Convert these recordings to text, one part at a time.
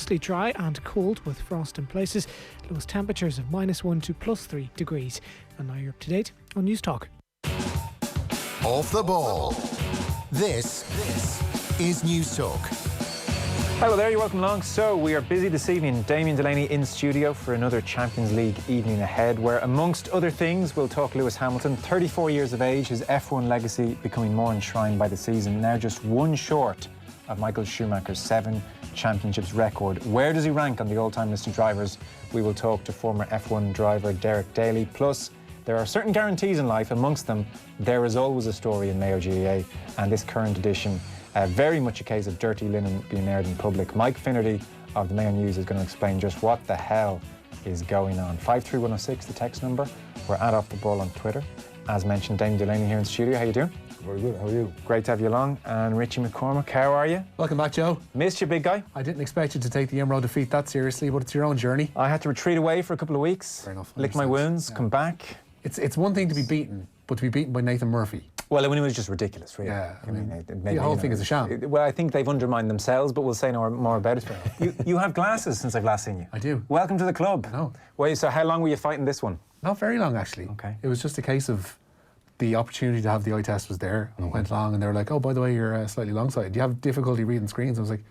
mostly dry and cold with frost in places. Lowest temperatures of -1 to +3 degrees. And now you're up to date on News Talk. Off the ball. This is News Talk. Hello there, you're welcome along. So we are busy this evening. Damien Delaney in studio for another Champions League evening ahead, where amongst other things we'll talk Lewis Hamilton, 34 years of age, his F1 legacy becoming more enshrined by the season, now just one short of Michael Schumacher's 7 championships record. Where does he rank on the all-time list of drivers? We will talk to former F1 driver Derek Daly. Plus, there are certain guarantees in life. Amongst them, there is always a story in Mayo GAA, and this current edition, very much a case of dirty linen being aired in public. Mike Finnerty of the Mayo News is going to explain just what the hell is going on. 53106, the text number. We're at Off the Ball on Twitter. As mentioned, Damien Delaney here in studio. How you doing? Very good, how are you? Great to have you along. And Richie McCormack, how are you? Welcome back, Joe. Missed you, big guy. I didn't expect you to take the Emerald defeat that seriously, but it's your own journey. I had to retreat away for a couple of weeks. Fair enough. Lick my wounds, come back. It's one thing to be beaten, but to be beaten by Nathan Murphy. Well, it was just ridiculous, really. Yeah, I mean, maybe, the whole thing is a sham. Well, I think they've undermined themselves, but we'll say no more about it. You have glasses since I've last seen you. I do. Welcome to the club. No. Well, so how long were you fighting this one? Not very long, actually. Okay. It was just a case of the opportunity to have the eye test was there, and I went along, and they were like, "Oh, by the way, you're slightly long-sighted. Do you have difficulty reading screens?" I was like,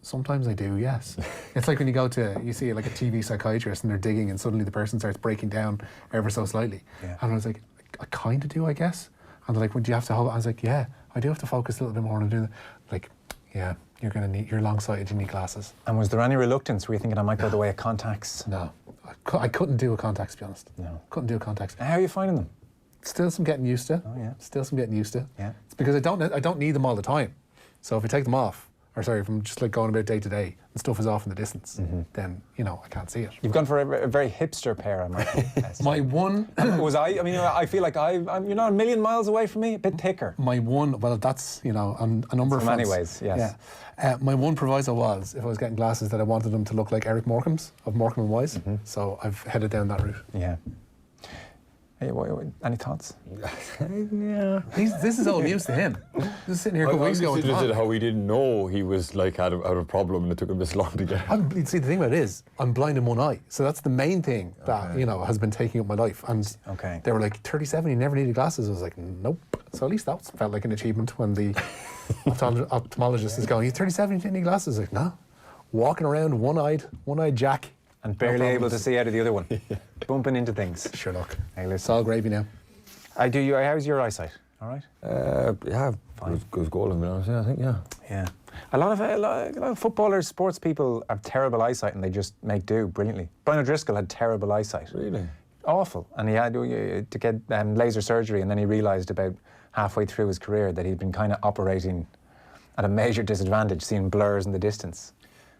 "Sometimes I do, yes." It's like when you see like a TV psychiatrist, and they're digging, and suddenly the person starts breaking down ever so slightly. Yeah. And I was like, "I kind of do, I guess." And they're like, "Well, do you have to hold?" I was like, "Yeah, I do have to focus a little bit more on doing that." Like, "Yeah, you're long-sighted, you need glasses." And was there any reluctance? Were you thinking I might go the way of contacts? No, I couldn't do a contacts, to be honest. No. Couldn't do a contacts. How are you finding them? Still some getting used to. Oh, yeah. Still some getting used to. Yeah. It's because I don't need them all the time. So if I take them off, if I'm just like going about day to day and stuff is off in the distance, then, I can't see it. You've gone for a very hipster pair, I might say. My one... I feel like you're not a million miles away from me, a bit thicker. My one, well, that's, on a number of fronts. In many ways, yes. Yeah. My one proviso was, if I was getting glasses, that I wanted them to look like Eric Morecambe's of Morecambe and Wise. So I've headed down that route. Yeah. Hey, any thoughts? Yeah. This is all news to him. Just sitting here a couple weeks ago. I how he didn't know he was like had a problem, and it took him this long to get. See, the thing about it is, I'm blind in one eye, so that's the main thing that has been taking up my life. And they were like, 37, you never needed glasses. I was like, nope. So at least that felt like an achievement when the ophthalmologist is going, "You're 37, you didn't need glasses." Like, no, walking around one-eyed Jack. And barely able to see out of the other one. Bumping into things. Sure, look. Hey, listen. It's all gravy now. How's your eyesight? All right? Yeah, fine. It was golden, to be honest. Yeah, I think, yeah. Yeah. A lot of footballers, sports people have terrible eyesight and they just make do brilliantly. Brian O'Driscoll had terrible eyesight. Really? Awful. And he had to get laser surgery, and then he realised about halfway through his career that he'd been kind of operating at a major disadvantage, seeing blurs in the distance.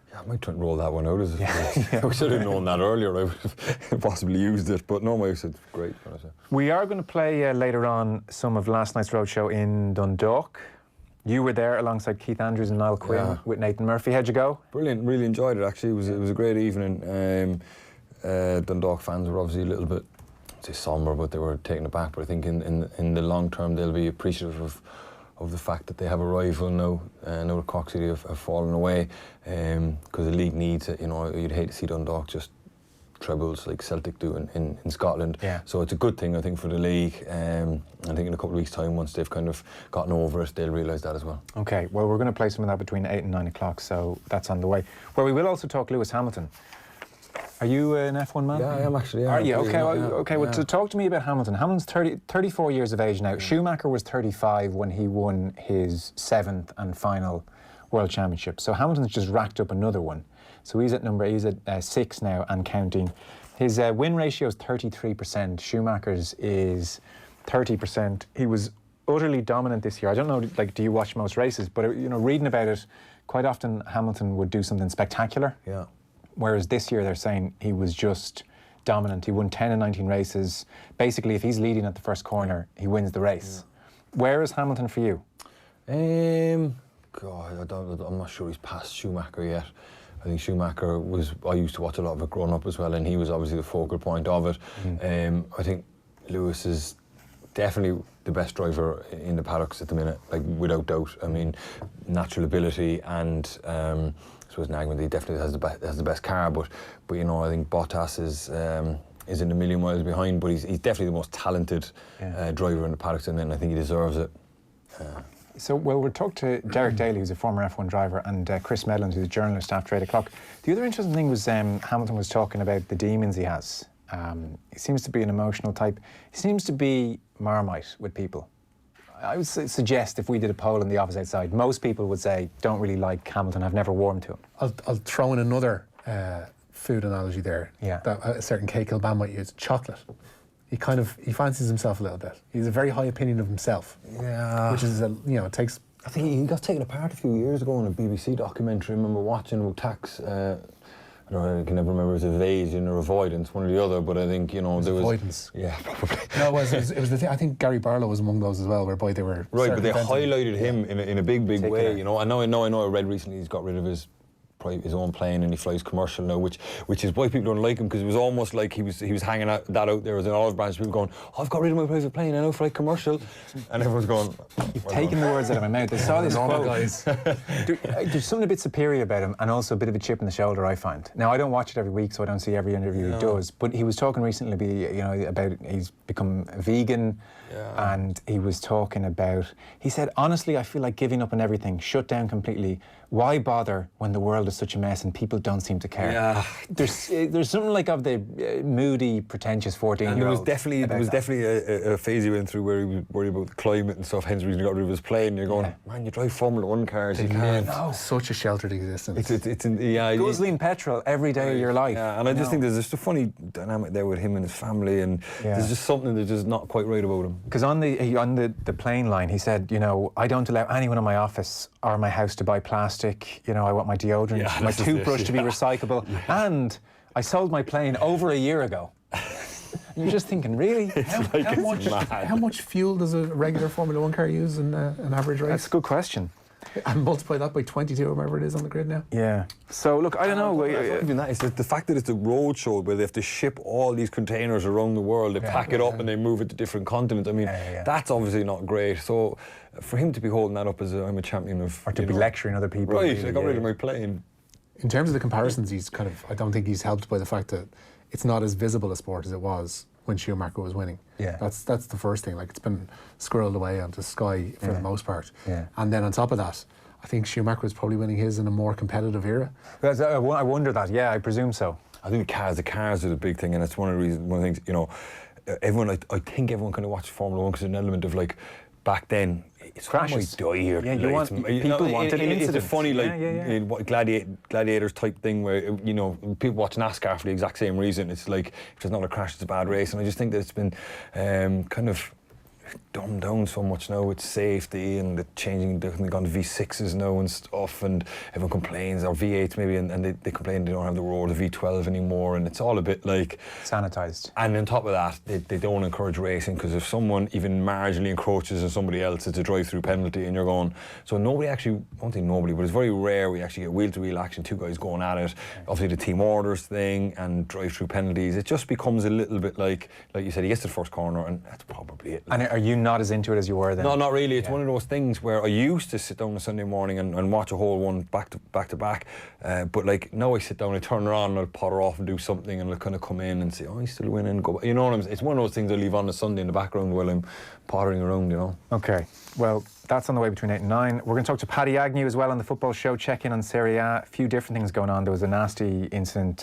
Yeah, I might try and roll that one out. I wish I'd have known that earlier. I would have possibly used it, but no, my eyesight great. We are going to play later on some of last night's Roadshow in Dundalk. You were there alongside Keith Andrews and Niall Quinn with Nathan Murphy. How'd you go? Brilliant. Really enjoyed it, actually. It was a great evening. Dundalk fans were obviously a little bit, I'd say somber, but they were taken aback. But I think in the long term, they'll be appreciative of the fact that they have a rival now. Now that Cork City have fallen away, because the league needs it. You'd hate to see Dundalk just trebles like Celtic do in Scotland. Yeah. So it's a good thing, I think, for the league. I think in a couple of weeks' time, once they've kind of gotten over it, they'll realise that as well. Okay, well, we're going to play some of that between 8 and 9 o'clock, so that's on the way. Where we will also talk Lewis Hamilton. Are you an F1 man? Yeah, I am actually. Yeah, are you? Okay, yeah. Well, to talk to me about Hamilton. Hamilton's 34 years of age now. Schumacher was 35 when he won his 7th and final World Championship. So Hamilton's just racked up another one. So he's at 6 now and counting. His win ratio is 33%. Schumacher's is 30%. He was utterly dominant this year. I don't know, do you watch most races? But reading about it, quite often Hamilton would do something spectacular. Yeah. Whereas this year they're saying he was just dominant. He won 10 and 19 races. Basically, if he's leading at the first corner, he wins the race. Yeah. Where is Hamilton for you? God, I'm not sure he's past Schumacher yet. I think Schumacher I used to watch a lot of it growing up as well, and he was obviously the focal point of it. I think Lewis is definitely the best driver in the paddocks at the minute, without doubt. I mean, natural ability and suppose an argument that he definitely has the best car, but you know, I think Bottas is in a million miles behind, but he's definitely the most talented driver in the paddock, and then I think he deserves it. So, well, we'll talk to Derek Daly, who's a former F1 driver, and Chris Medland, who's a journalist after 8 o'clock. The other interesting thing was Hamilton was talking about the demons he has. He seems to be an emotional type. He seems to be Marmite with people. I would suggest if we did a poll on the opposite side, most people would say don't really like Hamilton, have never warmed to him. I'll throw in another food analogy there. Yeah. That a certain Kay Kilban might use. Chocolate. He fancies himself a little bit. He's a very high opinion of himself. Yeah. Which is, it takes... I think he got taken apart a few years ago in a BBC documentary. I remember watching about tax. I can never remember if it was evasion or avoidance, one or the other, but I think, you know, there was... Avoidance. Yeah, probably. No, it was the thing. I think Gary Barlow was among those as well, whereby they were... Right, but they highlighted him yeah. in a big way, you know. I know. I read recently he's got rid of his own plane and he flies commercial now, which is why people don't like him, because it was almost like he was hanging that out there as an olive branch. People going, oh, I've got rid of my private plane, I now fly commercial, and everyone's going, you've taken the words out of my mouth. I saw this quote. Guys. There's something a bit superior about him, and also a bit of a chip in the shoulder, I find. Now, I don't watch it every week, so I don't see every interview he does, but he was talking recently, about he's become vegan. Yeah. And he was talking about, he said, honestly, I feel like giving up on everything, shut down completely. Why bother when the world is such a mess and people don't seem to care? Yeah. There's something like of the moody, pretentious 14-year-old. And there was definitely a phase he went through where he was worried about the climate and stuff, hence the reason he got rid of his plane. And you're going, man, you drive Formula 1 cars, you can't. No. Such a sheltered existence. Guzzling petrol every day of your life. Yeah, and I just think there's just a funny dynamic there with him and his family, and there's just something that's just not quite right about him. Because on the plane line, he said, I don't allow anyone in my office or my house to buy plastic. I want my deodorant, my toothbrush to be recyclable, and I sold my plane over a year ago. You're just thinking, really? How much fuel does a regular Formula 1 car use in an average race? That's a good question. And multiply that by 22, or whatever it is on the grid now. Yeah. So, look, I don't know. Even that, it's the fact that it's a roadshow where they have to ship all these containers around the world, they pack it up and they move it to different continents. I mean, that's obviously not great. So, for him to be holding that up as I'm a champion of... Or to be lecturing other people. Right, really, I got rid of my plane. In terms of the comparisons, I don't think he's helped by the fact that it's not as visible a sport as it was when Schumacher was winning. Yeah. That's the first thing. Like, it's been squirreled away onto Sky for the most part. Yeah. And then on top of that, I think Schumacher was probably winning his in a more competitive era. I wonder that. Yeah, I presume so. I think the cars are the big thing, and it's one of the things, everyone, I think everyone kind of watched Formula 1 because there's an element of, like, back then, it's crashes. Die here. Yeah, people wanted an incident. It's a funny, gladiators type thing where, people watch NASCAR for the exact same reason. It's like, if there's not a crash, it's a bad race. And I just think that it's been kind of dumbed down so much now with safety and the changing, they've gone to V6s now and stuff, and everyone complains, or V8s maybe, and they complain they don't have the roar of the V12 anymore, and it's all a bit like... Sanitised. And on top of that, they don't encourage racing, because if someone even marginally encroaches on somebody else, it's a drive-through penalty, and you're going... So nobody actually, I won't say nobody, but it's very rare we actually get wheel-to-wheel action, two guys going at it. Obviously the team orders thing and drive-through penalties, it just becomes a little bit like you said, he gets to the first corner, and that's probably it. And are you not as into it as you were then? No, not really. It's one of those things where I used to sit down on a Sunday morning and watch a whole one back to back. But like now I sit down, I turn around and I'll potter off and do something, and I'll kind of come in and say, oh, he's still winning. Go back. You know what I'm saying? It's one of those things I leave on a Sunday in the background while I'm pottering around, Okay. Well, that's on the way between 8 and 9. We're going to talk to Paddy Agnew as well on the football show, check in on Serie A. A few different things going on. There was a nasty incident,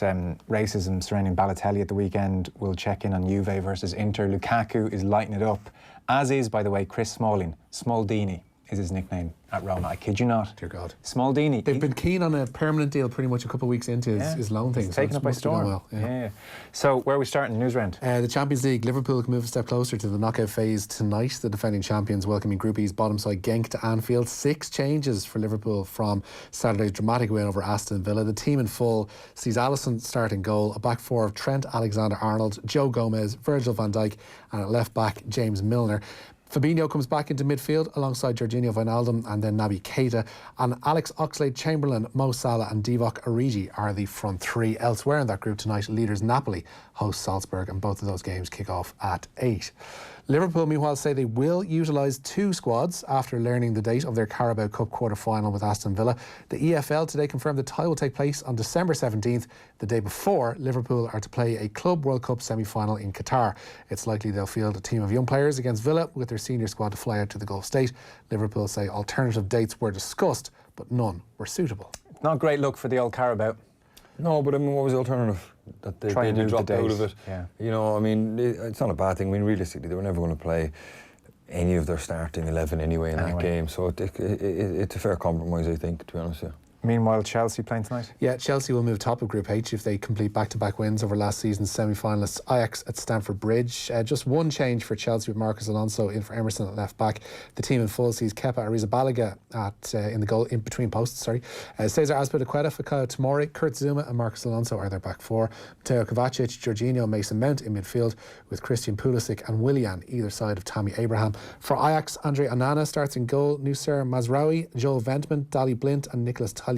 racism surrounding Balotelli at the weekend. We'll check in on Juve versus Inter. Lukaku is lighting it up, as is, by the way, Chris Smalling. Smaldini is his nickname at Roma. I kid you not. Dear God. Smaldini. They've been keen on a permanent deal pretty much a couple of weeks into his loan thing. It's taken up by storm. Well. Yeah. So, where are we starting? Newsround? The Champions League. Liverpool can move a step closer to the knockout phase tonight. The defending champions welcoming Group E's bottom side Genk to Anfield. 6 changes for Liverpool from Saturday's dramatic win over Aston Villa. The team in full sees Alisson starting goal, a back four of Trent Alexander-Arnold, Joe Gomez, Virgil van Dijk, and at left back James Milner. Fabinho comes back into midfield alongside Jorginho Wijnaldum and then Naby Keita, and Alex Oxlade-Chamberlain, Mo Salah and Divock Origi are the front three. Elsewhere in that group tonight, leaders Napoli host Salzburg, and both of those games kick off at 8. Liverpool, meanwhile, say they will utilise 2 squads after learning the date of their Carabao Cup quarter-final with Aston Villa. The EFL today confirmed the tie will take place on December 17th, the day before Liverpool are to play a Club World Cup semi-final in Qatar. It's likely they'll field a team of young players against Villa with their senior squad to fly out to the Gulf state. Liverpool say alternative dates were discussed, but none were suitable. Not great luck for the old Carabao. No, but I mean, what was the alternative? That they dropped out of it. Yeah. You know, I mean, it's not a bad thing. I mean, realistically, they were never going to play any of their starting 11 anyway in that game. So it's a fair compromise, I think, to be honest. Yeah. Meanwhile, Chelsea playing tonight? Yeah, Chelsea will move top of Group H if they complete back-to-back wins over last season's semi-finalists Ajax at Stamford Bridge. Just one change for Chelsea with Marcus Alonso in for Emerson at left-back. The team in full sees Kepa Arrizabalaga in the goal, in between posts, Cesar Azpilicueta, Fikayo Tomori, Kurt Zuma and Marcus Alonso are their back four. Mateo Kovacic, Jorginho, Mason Mount in midfield with Christian Pulisic and Willian either side of Tammy Abraham. For Ajax, Andre Onana starts in goal. Nusser Mazraoui, Joel Ventman, Dali Blint and Nicolas Tagliafico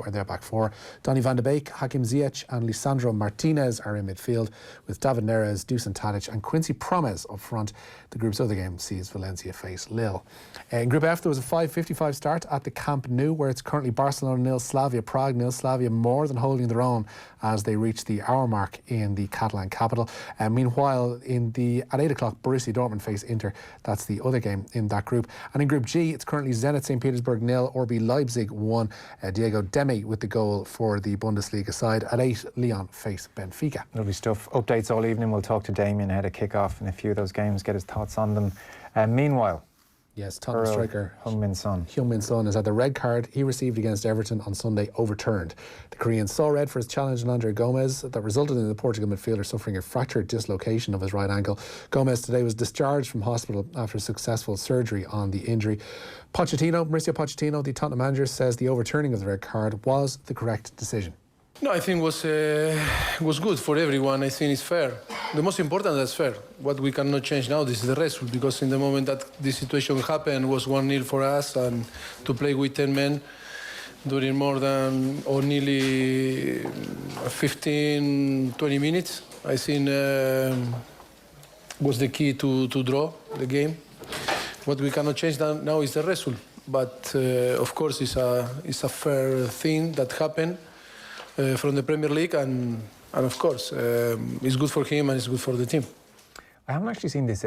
are their back four. Donny van de Beek, Hakim Ziyech and Lisandro Martinez are in midfield with David Neres, Dusan Tadic and Quincy Promes up front. The group's other game sees Valencia face Lille. In Group F, there was a 5:55 start at the Camp Nou, where it's currently Barcelona 0, Slavia Prague 0. Slavia more than holding their own as they reach the hour mark in the Catalan capital. Meanwhile, at 8 o'clock, Borussia Dortmund face Inter. That's the other game in that group. And in Group G, it's currently Zenit St. Petersburg 0, RB Leipzig 1. Diego Demi with the goal for the Bundesliga side. At 8, Lyon face Benfica. Lovely stuff. Updates all evening. We'll talk to Damien ahead of kick-off in a few of those games, get his thoughts on them. Meanwhile, yes, Tottenham striker Heung-min Son has had the red card he received against Everton on Sunday overturned. The Korean saw red for his challenge on Andre Gomez that resulted in the Portugal midfielder suffering a fractured dislocation of his right ankle. Gomez today was discharged from hospital after successful surgery on the injury. Mauricio Pochettino, the Tottenham manager, says the overturning of the red card was the correct decision. No, I think was good for everyone. I think it's fair. The most important is fair. What we cannot change now, this is the result, because in the moment that this situation happened was 1-0 for us, and to play with 10 men during more than or nearly 15, 20 minutes, I think was the key to draw the game. What we cannot change now is the result. But of course, it's a fair thing that happened. From the Premier League, and of course, it's good for him and it's good for the team. I haven't actually seen this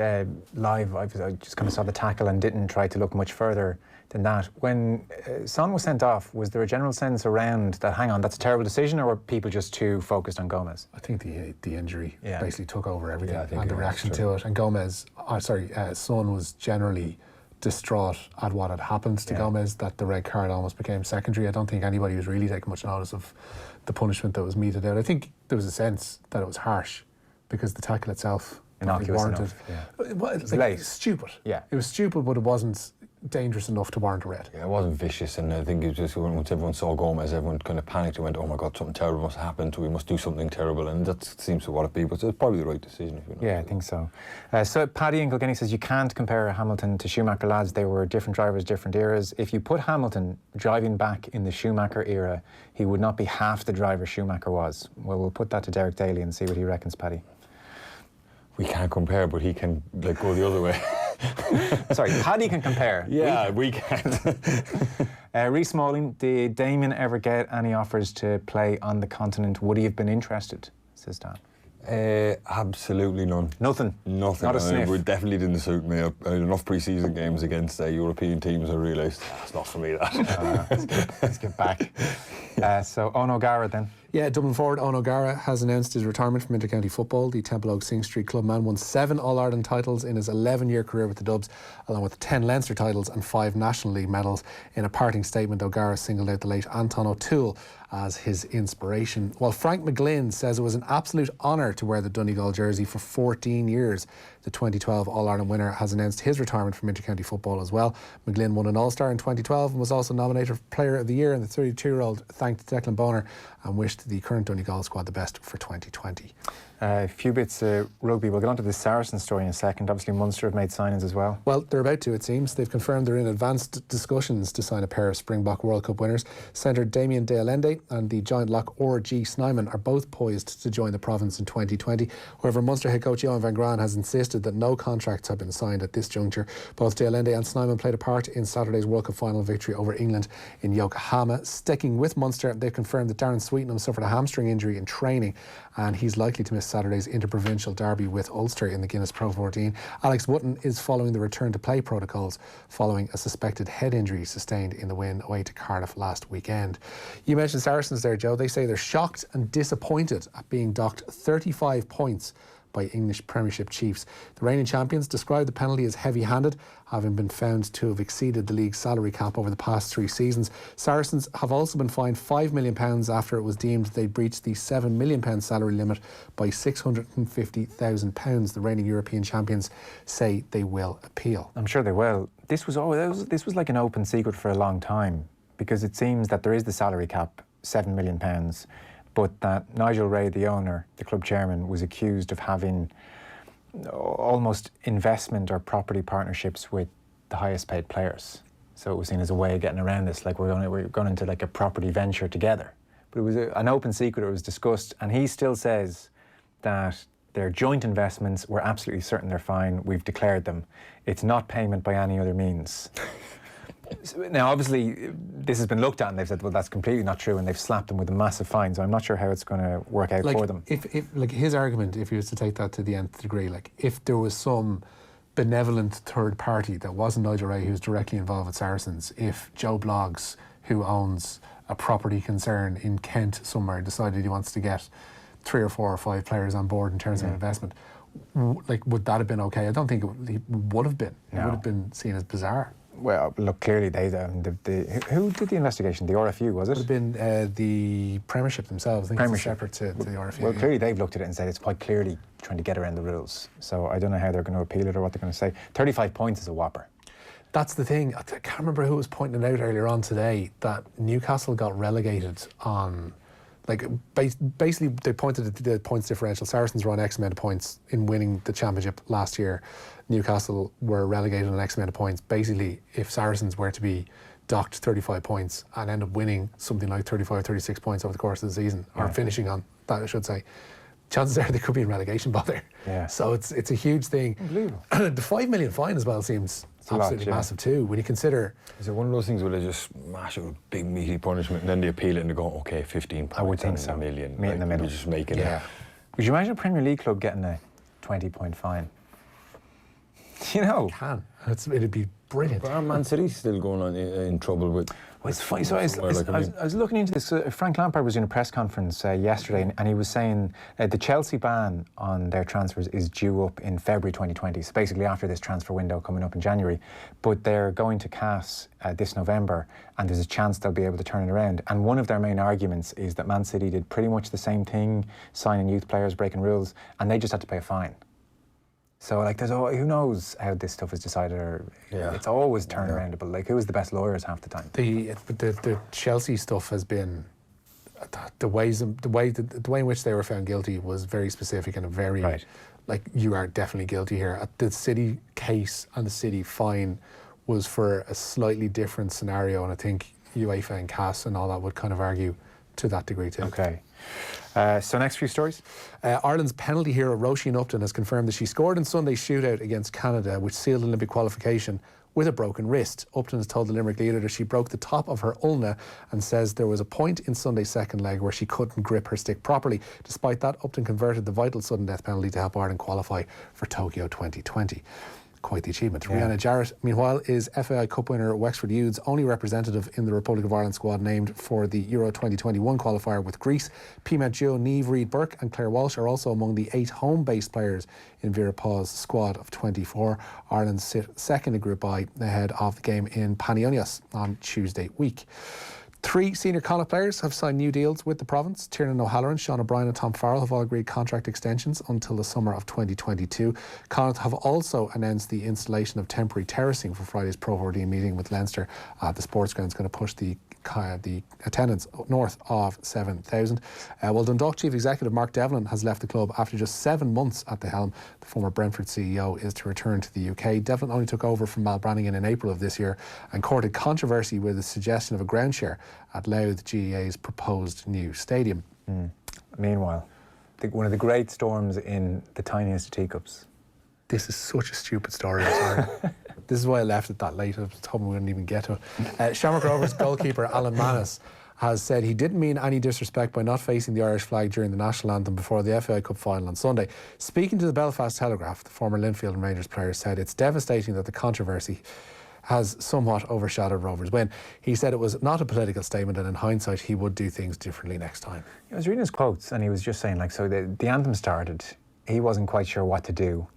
live. I just kind of saw the tackle and didn't try to look much further than that. When Son was sent off, was there a general sense around that, hang on, that's a terrible decision, or were people just too focused on Gomez? I think the injury basically took over everything and the reaction to it. And Son was generally distraught at what had happened to Gomez, that the red card almost became secondary. I don't think anybody was really taking much notice of the punishment that was meted out. I think there was a sense that it was harsh because the tackle itself warranted. Late. Stupid. Yeah. It was stupid, but it wasn't dangerous enough to warrant a red. Yeah, it wasn't vicious, and I think it was just once everyone saw Gomez, everyone kind of panicked and went, "Oh my God, something terrible must have happened. We must do something terrible," and that seems to what it be. But it's probably the right decision. If you know. Yeah, I think so. So Paddy in Kilkenny says you can't compare Hamilton to Schumacher, lads. They were different drivers, different eras. If you put Hamilton driving back in the Schumacher era, he would not be half the driver Schumacher was. Well, we'll put that to Derek Daly and see what he reckons, Paddy. We can't compare, but he can go the other way. Sorry, Paddy can compare. Yeah, we can't. Rhys Smalling, did Damien ever get any offers to play on the continent? Would he have been interested, says Dan? Absolutely none. Nothing? Nothing. Not a sniff? It definitely didn't suit me. I had enough pre-season games against European teams. I realised it's not for me, that. Let's get back. So, Owen O'Gara then. Yeah, Dublin forward Owen O'Gara has announced his retirement from intercounty football. The Templeogue Sing Street clubman won 7 All-Ireland titles in his 11-year career with the Dubs, along with 10 Leinster titles and 5 National League medals. In a parting statement, O'Gara singled out the late Anton O'Toole as his inspiration. While Frank McGlynn says it was an absolute honour to wear the Donegal jersey for 14 years. The 2012 All-Ireland winner has announced his retirement from intercounty football as well. McGlynn won an All-Star in 2012 and was also nominated for Player of the Year, and the 32-year-old thanked Declan Bonner and wished left the current Donegal squad the best for 2020. A few bits of rugby. We'll get on to the Saracens story in a second. Obviously, Munster have made signings as well. Well, they're about to, it seems. They've confirmed they're in advanced discussions to sign a pair of Springbok World Cup winners. Centre Damien Delaney and the giant lock R.G. Snyman are both poised to join the province in 2020. However, Munster head coach Johan van Graan has insisted that no contracts have been signed at this juncture. Both Delaney and Snyman played a part in Saturday's World Cup final victory over England in Yokohama. Sticking with Munster, they've confirmed that Darren Sweetenham suffered a hamstring injury in training, and he's likely to miss Saturday's interprovincial derby with Ulster in the Guinness Pro 14. Alex Wootton is following the return to play protocols following a suspected head injury sustained in the win away to Cardiff last weekend. You mentioned Saracens there, Joe. They say they're shocked and disappointed at being docked 35 points by English Premiership chiefs. The reigning champions described the penalty as heavy-handed, having been found to have exceeded the league's salary cap over the past 3 seasons. Saracens have also been fined £5 million after it was deemed they breached the £7 million salary limit by £650,000. The reigning European champions say they will appeal. I'm sure they will. This was like an open secret for a long time, because it seems that there is the salary cap, £7 million, but that Nigel Ray, the owner, the club chairman, was accused of having almost investment or property partnerships with the highest paid players. So it was seen as a way of getting around this, like we're going into like a property venture together. But it was an open secret, it was discussed, and he still says that their joint investments, we're absolutely certain they're fine, we've declared them. It's not payment by any other means. Now, obviously, this has been looked at and they've said, well, that's completely not true, and they've slapped them with a massive fine, so I'm not sure how it's going to work out for them. If like his argument, if he was to take that to the nth degree, like if there was some benevolent third party that wasn't Nigel Ray, who's directly involved with Saracens, if Joe Bloggs, who owns a property concern in Kent somewhere, decided he wants to get 3 or 4 or 5 players on board in terms of investment, like would that have been okay? I don't think it would have been. No. It would have been seen as bizarre. Well, look, clearly who did the investigation? The RFU, was it? It would have been the Premiership themselves. I think it's separate to the RFU. Well, clearly they've looked at it and said it's quite clearly trying to get around the rules. So I don't know how they're going to appeal it or what they're going to say. 35 points is a whopper. That's the thing. I can't remember who was pointing it out earlier on today, that Newcastle got relegated on... Like, basically, they pointed at the points differential. Saracens were on X amount of points in winning the championship last year. Newcastle were relegated on X amount of points. Basically, if Saracens were to be docked 35 points and end up winning something like 35 or 36 points over the course of the season, or finishing on that, I should say, chances are they could be in relegation bother. Yeah. So it's a huge thing. Unbelievable. The £5 million fine as well seems absolutely massive too, when you consider... Is it one of those things where they just mash it with big meaty punishment and then they appeal it and they go, okay, 15 points, I would think so. $1 million. Meet in the middle. We're just making it. Would you imagine a Premier League club getting a 20-point fine? You know? It'd be brilliant. But are Man City still going on in trouble with... Well, it's funny. So I was looking into this. Frank Lampard was doing a press conference yesterday, and he was saying the Chelsea ban on their transfers is due up in February 2020. So basically after this transfer window coming up in January. But they're going to CAS this November, and there's a chance they'll be able to turn it around. And one of their main arguments is that Man City did pretty much the same thing, signing youth players, breaking rules, and they just had to pay a fine. So, like, who knows how this stuff is decided, or it's always turnaroundable. Like, who is the best lawyers half the time? The Chelsea stuff has been the way in which they were found guilty was very specific and very like, you are definitely guilty here. The City case and the City fine was for a slightly different scenario, and I think UEFA and CAS and all that would kind of argue to that degree too. Okay. So next few stories. Ireland's penalty hero Roisin Upton has confirmed that she scored in Sunday's shootout against Canada, which sealed Olympic qualification, with a broken wrist. Upton has told the Limerick Leader that she broke the top of her ulna and says there was a point in Sunday's second leg where she couldn't grip her stick properly. Despite that, Upton converted the vital sudden death penalty to help Ireland qualify for Tokyo 2020. Quite the achievement. Yeah. Rhianna Jarrett, meanwhile, is FAI Cup winner Wexford Youths' only representative in the Republic of Ireland squad named for the Euro 2021 qualifier with Greece. Peamount duo Niamh Reid-Burke and Claire Walsh are also among the 8 home-based players in Vera Pauw's squad of 24. Ireland sit second in Group I ahead of the game in Panionios on Tuesday week. 3 senior Connacht players have signed new deals with the province. Tiernan O'Halloran, Sean O'Brien and Tom Farrell have all agreed contract extensions until the summer of 2022. Connacht have also announced the installation of temporary terracing for Friday's Pro 14 meeting with Leinster. The sports ground is going to push the the attendance north of 7,000. Well, Dundalk Chief Executive Mark Devlin has left the club after just 7 months at the helm. The former Brentford CEO is to return to the UK. Devlin only took over from Mal Brannigan in April of this year and courted controversy with the suggestion of a ground share at Louth GAA's proposed new stadium. Meanwhile, one of the great storms in the tiniest of teacups. This is such a stupid story, I'm sorry. This is why I left it that late. I was hoping we wouldn't even get to it. Shamrock Rovers goalkeeper Alan Manus has said he didn't mean any disrespect by not facing the Irish flag during the national anthem before the FA Cup final on Sunday. Speaking to the Belfast Telegraph, the former Linfield and Rangers player said it's devastating that the controversy has somewhat overshadowed Rovers' win. He said it was not a political statement and in hindsight he would do things differently next time. I was reading his quotes and he was just saying, like, so the anthem started, he wasn't quite sure what to do.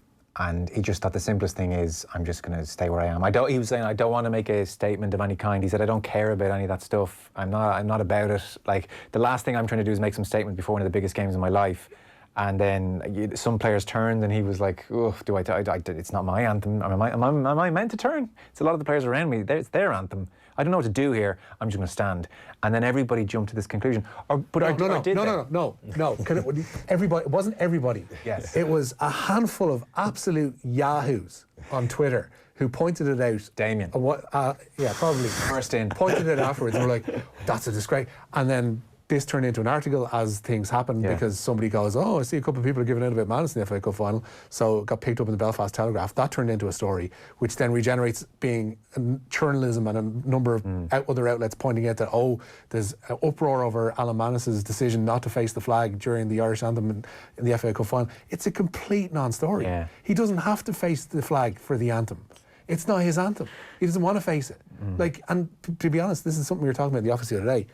And he just thought the simplest thing is, I'm just going to stay where I am. He was saying, I don't want to make a statement of any kind. He said, I don't care about any of that stuff. I'm not about it. Like, the last thing I'm trying to do is make some statement before one of the biggest games of my life. And then some players turned and he was like, oh, it's not my anthem. Am I meant to turn? It's a lot of the players around me. It's their anthem. I don't know what to do here. I'm just going to stand. And then everybody jumped to this conclusion. No. Everybody, it wasn't everybody. Yes. It was a handful of absolute yahoos on Twitter who pointed it out. Damien. Yeah, probably. First in. Pointed it afterwards and were like, that's a disgrace. And then this turned into an article as things happen because somebody goes, oh, I see a couple of people are giving out about Manus in the FA Cup final. So it got picked up in the Belfast Telegraph. That turned into a story, which then regenerates being journalism and a number of other outlets pointing out that, there's an uproar over Alan Manus's decision not to face the flag during the Irish anthem in the FA Cup final. It's a complete non-story. Yeah. He doesn't have to face the flag for the anthem. It's not his anthem. He doesn't want to face it. And to be honest, this is something we were talking about in the office the other day.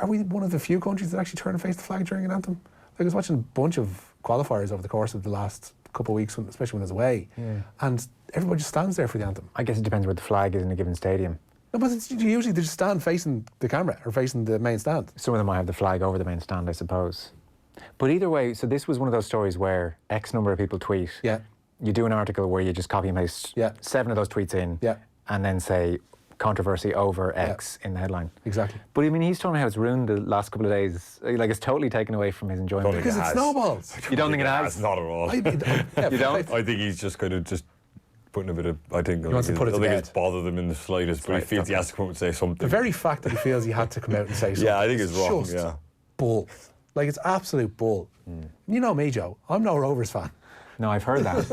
Are we one of the few countries that actually turn and face the flag during an anthem? Like, I was watching a bunch of qualifiers over the course of the last couple of weeks, especially when I was away, and everybody just stands there for the anthem. I guess it depends where the flag is in a given stadium. No, but usually they just stand facing the camera or facing the main stand. Some of them might have the flag over the main stand, I suppose. But either way, so this was one of those stories where X number of people tweet. Yeah. You do an article where you just copy and paste 7 of those tweets in, and then say controversy over X in the headline. Exactly. But I mean, he's talking about how it's ruined the last couple of days. Like, it's totally taken away from his enjoyment. Because it snowballs. You don't think it has? Not at all. You don't? I think he's just kind of just putting a bit of, I think it's bothered him in the slightest, but he feels he has to come out and say something. The very fact that he feels he had to come out and say something. Yeah, I think it's wrong, just bull. Like, it's absolute bull. You know me, Joe. I'm no Rovers fan. No, I've heard that.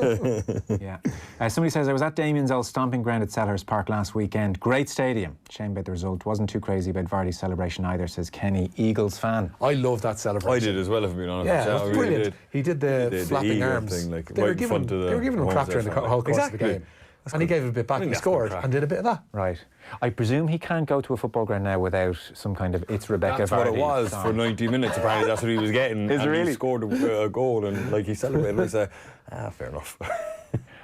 Somebody says, I was at Damien's old stomping ground at Selhurst Park last weekend. Great stadium. Shame about the result. Wasn't too crazy about Vardy's celebration either, says Kenny, Eagles fan. I love that celebration. I did as well, if I'm being honest. Yeah, it was brilliant. Really he did the flapping arms. Thing, like, they were giving him crap during the whole course of the game. And he gave it a bit back. He scored and did a bit of that. Right. I presume he can't go to a football ground now without some kind of "It's Rebecca That's Vardy" what it was song. for 90 minutes. Apparently, that's what he was getting. Is it really? He scored a goal and like he celebrated. I said, fair enough.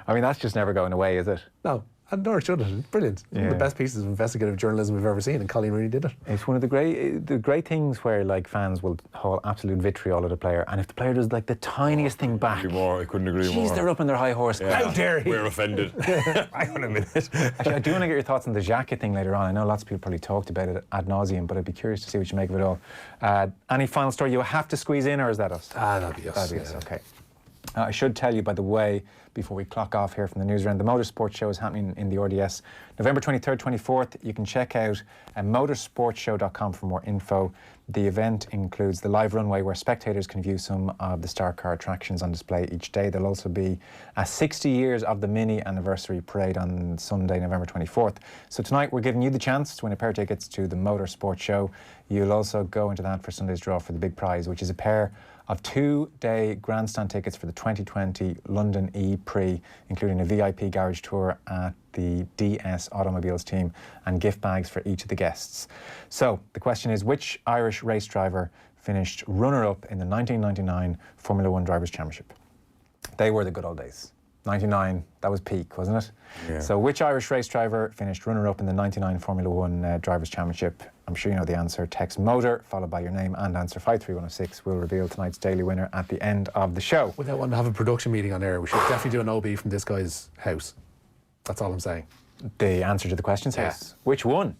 I mean, that's just never going away, is it? No. And nor should it. It's brilliant. One of the best pieces of investigative journalism we've ever seen, and Colleen really did it. It's one of the great things where, like, fans will haul absolute vitriol at a player, and if the player does like the tiniest thing back, I couldn't agree more. They're up on their high horse. Yeah. How dare he? We're offended. Hang on a minute. Actually, I do want to get your thoughts on the jacket thing later on. I know lots of people probably talked about it ad nauseum, but I'd be curious to see what you make of it all. Any final story you have to squeeze in, or is that us? That'll be us. That'll be us. Okay. I should tell you, by the way, before we clock off here from the Newsround, the Motorsport show is happening in the RDS November 23rd, 24th. You can check out motorsportshow.com for more info. The event includes the live runway where spectators can view some of the star car attractions on display each day. There'll also be 60 years of the mini anniversary parade on Sunday, November 24th. So tonight we're giving you the chance to win a pair of tickets to the Motorsport show. You'll also go into that for Sunday's draw for the big prize, which is a pair of 2-day grandstand tickets for the 2020 London E-Prix, including a VIP garage tour at the DS Automobiles team and gift bags for each of the guests. So the question is, which Irish race driver finished runner-up in the 1999 Formula One Drivers' Championship? They were the good old days. 99, that was peak, wasn't it? Yeah. So which Irish race driver finished runner-up in the 99 Formula One Drivers' Championship? I'm sure you know the answer. Text MOTOR, followed by your name and answer 53106. We'll reveal tonight's daily winner at the end of the show. Without wanting to have a production meeting on air, we should definitely do an OB from this guy's house. That's all I'm saying. The answer to the question says, which one?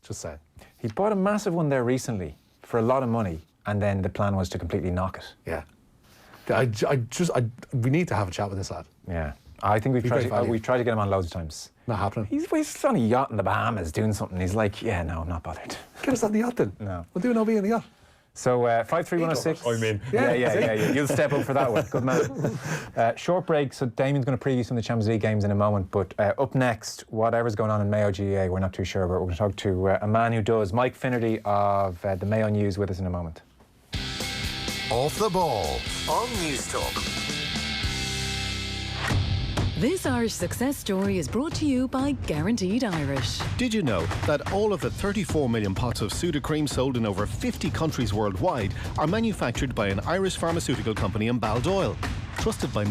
Just saying. He bought a massive one there recently for a lot of money, and then the plan was to completely knock it. Yeah. We need to have a chat with this lad. Yeah. I think we've tried to get him on loads of times. Not happening. He's on a yacht in the Bahamas doing something. He's like, yeah, no, I'm not bothered. Get us on the yacht then. No. We'll do an OB on the yacht. So 53106. I'm in. Yeah. You'll step up for that one. Good man. Short break. So Damien's going to preview some of the Champions League games in a moment. But up next, whatever's going on in Mayo GAA, we're not too sure. But we're going to talk to a man who does, Mike Finnerty of the Mayo News, with us in a moment. Off the ball on News Talk. This Irish success story is brought to you by Guaranteed Irish. Did you know that all of the 34 million pots of Sudocrem sold in over 50 countries worldwide are manufactured by an Irish pharmaceutical company in Baldoyle, trusted by